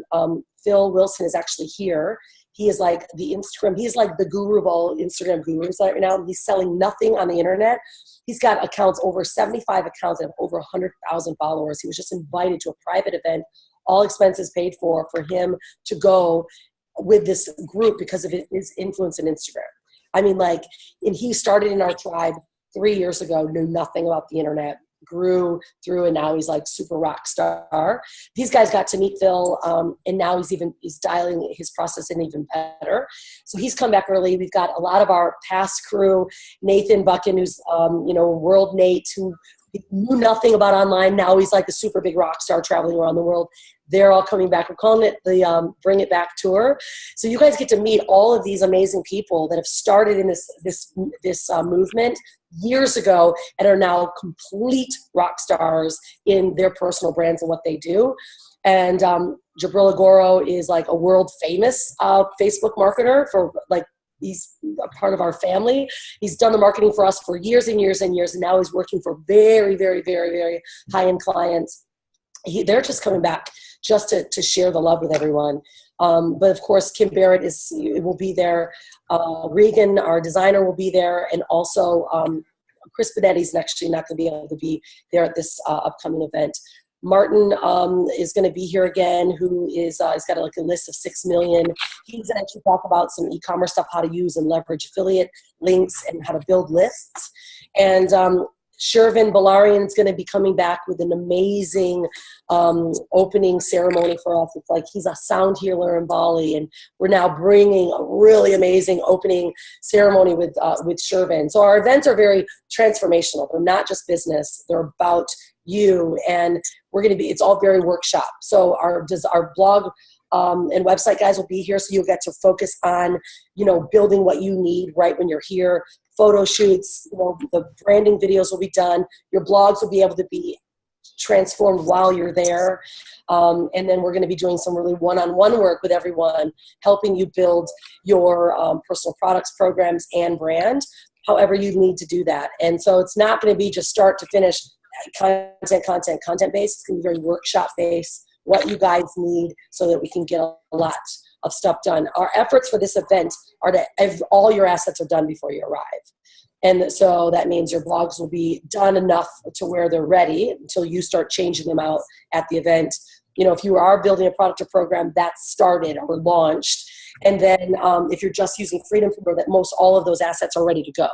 Phil Wilson is actually here. He is like he's like the guru of all Instagram gurus right now. He's selling nothing on the internet. He's got accounts, over 75 accounts, and over 100,000 followers. He was just invited to a private event, all expenses paid for him to go with this group because of his influence in Instagram. I mean, and he started in our tribe 3 years ago, knew nothing about the internet, grew through, and now he's like super rock star. These guys got to meet Phil, and now he's dialing his process in even better. So he's come back early. We've got a lot of our past crew, Nathan Buchan, who's World Nate, who He knew nothing about online. Now he's like a super big rock star traveling around the world. They're all coming back. We're calling it the Bring It Back Tour. So you guys get to meet all of these amazing people that have started in this movement years ago and are now complete rock stars in their personal brands and what they do. And Jabril Agoro is like a world famous Facebook marketer for like, he's a part of our family. He's done the marketing for us for years and years and years. And now he's working for very, very, very, very high-end clients. They're just coming back just to share the love with everyone. But of course, Kim Barrett will be there. Regan, our designer, will be there. And also Chris Benetti's actually not going to be able to be there at this upcoming event. Martin is going to be here again, who is he's got like a list of 6 million. He's going to actually talk about some e-commerce stuff, how to use and leverage affiliate links and how to build lists. And Shervin Balarian is going to be coming back with an amazing opening ceremony for us. It's like he's a sound healer in Bali, and we're now bringing a really amazing opening ceremony with Shervin. So our events are very transformational. They're not just business. They're about you, and we're going to be, it's all very workshop. So our blog and website guys will be here, so you'll get to focus on, building what you need right when you're here. Photo shoots, the branding videos will be done. Your blogs will be able to be transformed while you're there. And then we're going to be doing some really one-on-one work with everyone, helping you build your personal products, programs, and brand, however you need to do that. And so it's not going to be just start to finish content based. It's going to be very workshop based, what you guys need so that we can get a lot of stuff done. Our efforts for this event are to all your assets are done before you arrive. And so that means your blogs will be done enough to where they're ready until you start changing them out at the event. If you are building a product or program, that's started or launched. And then if you're just using Freedompreneur, that most all of those assets are ready to go.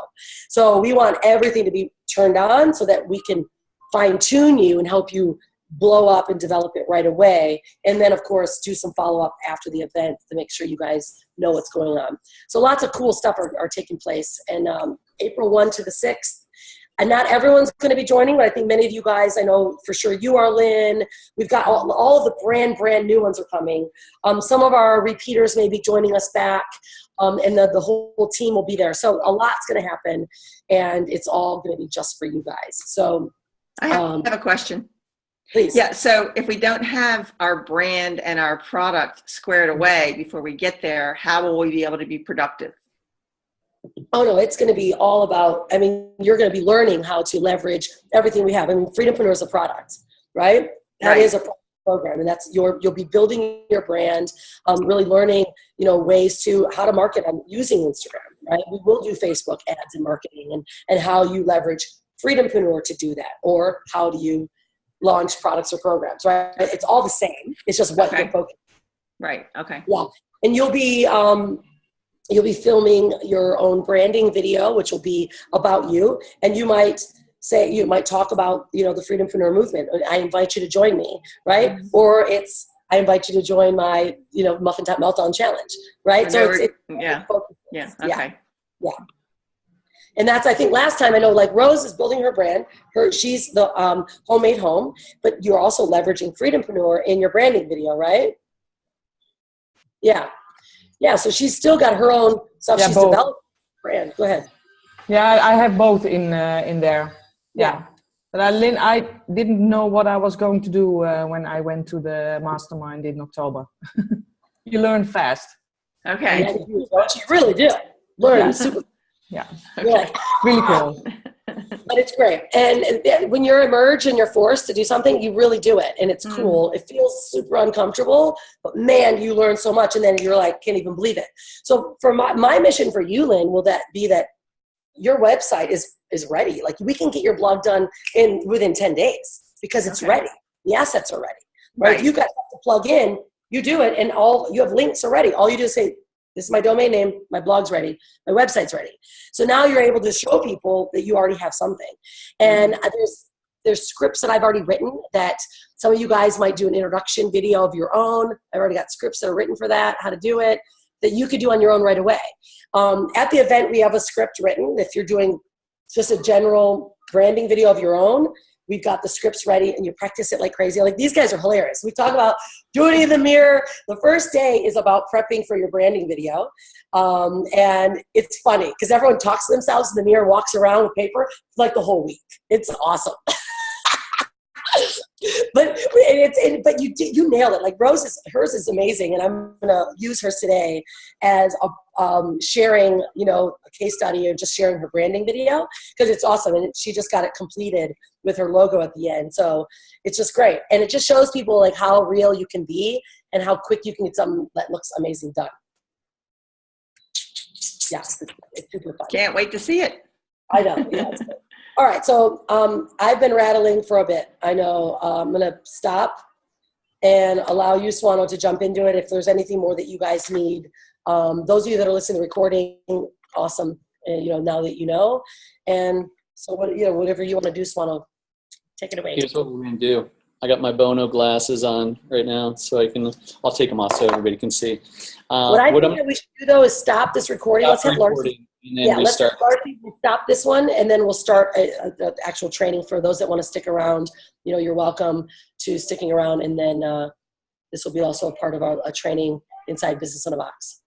So we want everything to be turned on so that we can fine tune you and help you blow up and develop it right away. And then, of course, do some follow-up after the event to make sure you guys know what's going on. So lots of cool stuff are taking place. And April 1 to the 6th. And not everyone's going to be joining, but I think many of you guys, I know for sure you are, Lynn. We've got all of the brand new ones are coming. Some of our repeaters may be joining us back. And the whole team will be there. So a lot's going to happen. And it's all going to be just for you guys. So I have a question. Please. Yeah, so if we don't have our brand and our product squared away before we get there, how will we be able to be productive? Oh, no, it's going to be all about, you're going to be learning how to leverage everything we have. Freedompreneur is a product, right? That is a program, and that's you'll be building your brand, really learning, ways to how to market using Instagram, right? We will do Facebook ads and marketing and how you leverage Freedompreneur to do that, or how do you launch products or programs, right? It's all the same. It's just what you're focused on. Right. Okay. Yeah. And you'll be filming your own branding video, which will be about you. And you might talk about, the Freedompreneur movement. I invite you to join me, right? Mm-hmm. Or I invite you to join my, Muffin Top Meltdown Challenge, right? So it's okay. Yeah. And that's, I think last time, I know like Rose is building her brand. She's the homemade home, but you're also leveraging Freedompreneur in your branding video, right? Yeah. Yeah, so she's still got her own stuff. She's developed brand. Go ahead. Yeah, I have both in there. Yeah. But Lynn, I didn't know what I was going to do when I went to the mastermind in October. You learn fast. Okay. Yeah, you really do. Learn super. Yeah. Okay. Yeah. Really cool. But it's great. And when you're immersed and you're forced to do something, you really do it. And it's cool. It feels super uncomfortable, but man, you learn so much. And then you're like, can't even believe it. So for my mission for you, Lynn, will that be that your website is ready. Like we can get your blog done within 10 days because it's ready. The assets are ready. Right? You guys have to plug in, you do it, and you have links already. All you do is say, this is my domain name, my blog's ready, my website's ready. So now you're able to show people that you already have something. And there's scripts that I've already written that some of you guys might do an introduction video of your own. I've already got scripts that are written for that, how to do it, that you could do on your own right away. At the event, we have a script written. If you're doing just a general branding video of your own, we've got the scripts ready, and you practice it like crazy. Like, these guys are hilarious. We talk about doing it in the mirror. The first day is about prepping for your branding video. And it's funny because everyone talks to themselves in the mirror, walks around with paper like the whole week. It's awesome. But you nail it. Like hers is amazing, and I'm gonna use hers today as a sharing, a case study of just sharing her branding video because it's awesome, and she just got it completed with her logo at the end. So it's just great, and it just shows people like how real you can be and how quick you can get something that looks amazing done. Yeah, it's super fun. Can't wait to see it. I know. Yeah, it's good. All right, so I've been rattling for a bit. I know I'm going to stop and allow you, Swano, to jump into it if there's anything more that you guys need. Those of you that are listening to the recording, awesome, now that you know. And so whatever you want to do, Swano, take it away. Here's what we're going to do. I got my Bono glasses on right now, so I'll take them off so everybody can see. What I think that we should do, though, is stop this recording. Let's have Larcy. Let's have Larcy stop this one, and then we'll start the actual training for those that want to stick around. You're welcome to sticking around, and then this will be also a part of a training inside Business in a Box.